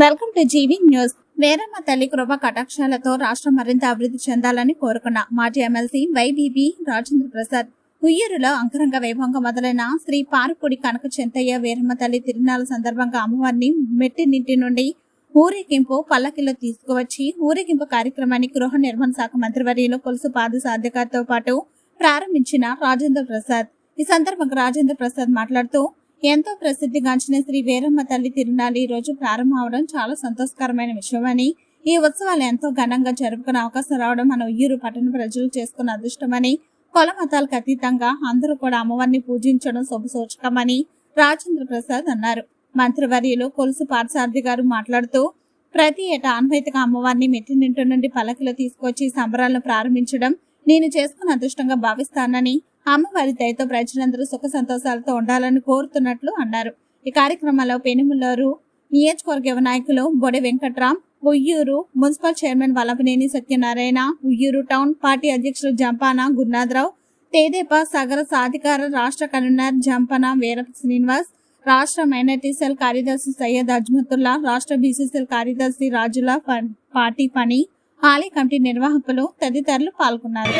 Welcome to G V news. Veeramma తల్లి కృప కటాక్షాలతో రాష్ట్రం మరింత అభివృద్ధి చెందాలని కోరుకున్న మాజీ ఎమ్మెల్సీ వైబీబీ రాజేంద్ర ప్రసాద్ ఉయ్యూరులో అంగరంగ వైభవంగా మొదలైన శ్రీ పారుపూడి కనక చెంతయ్య వేరమ్మ తల్లి తిరునాళ్ళ సందర్భంగా అమ్మవారిని మెట్టినింటి నుండి ఊరేగింపు పల్లకిలో తీసుకువచ్చి ఊరేగింపు కార్యక్రమాన్ని గృహ నిర్మాణ శాఖ మంత్రివర్యులు కొలుసు పాదసారథితో పాటు ప్రారంభించిన రాజేంద్ర ప్రసాద్. ఈ సందర్భంగా రాజేంద్ర ప్రసాద్ మాట్లాడుతూ ఎంతో ప్రసిద్ధిగాంచిన శ్రీ వేరమ్మ తల్లి తిరునాళ్ళు ఈ రోజు ప్రారంభం అవడం చాలా సంతోషకరమైన విషయమని, ఈ ఉత్సవాలు ఎంతో ఘనంగా జరుపుకునే అవకాశం రావడం మన ఉయ్యూరు పట్టణ ప్రజలు చేసుకున్న అదృష్టమని, కుల మతాలకు అతీతంగా అందరూ కూడా అమ్మవారిని పూజించడం శుభసూచకమని రాజేంద్ర ప్రసాద్ అన్నారు. మంత్రివర్యులు కొలుసు పాదసారథి గారు మాట్లాడుతూ ప్రతి ఏటా ఆన్వైతిక అమ్మవారిని మెట్టినింటి నుండి పల్లకిలో తీసుకొచ్చి సంబరాలను ప్రారంభించడం నేను చేసుకున్న అదృష్టంగా భావిస్తానని, అమ్మవారి దయతో ప్రజలందరూ సుఖ సంతోషాలతో ఉండాలని కోరుతున్నట్లు అన్నారు. ఈ కార్యక్రమంలో పెనుముల్లూరు నియోజకవర్గ నాయకులు Bodi Venkatram, Uyyuru municipal chairman Vallabhaneni Satyanarayana, Uyyuru town party అధ్యక్షులు జంపాన గురునాథరావు, తేదేపా సగర సాధికార రాష్ట్ర కన్వీనర్ జంపన వీర శ్రీనివాస్, రాష్ట్ర మైనార్టీ సెల్ కార్యదర్శి సయ్యద్ అజ్మతుల్లా, రాష్ట్ర బీసీసీఎల్ కార్యదర్శి రాజుల పార్టీ పని ఆలయ కమిటీ నిర్వాహకులు తదితరులు పాల్గొన్నారు.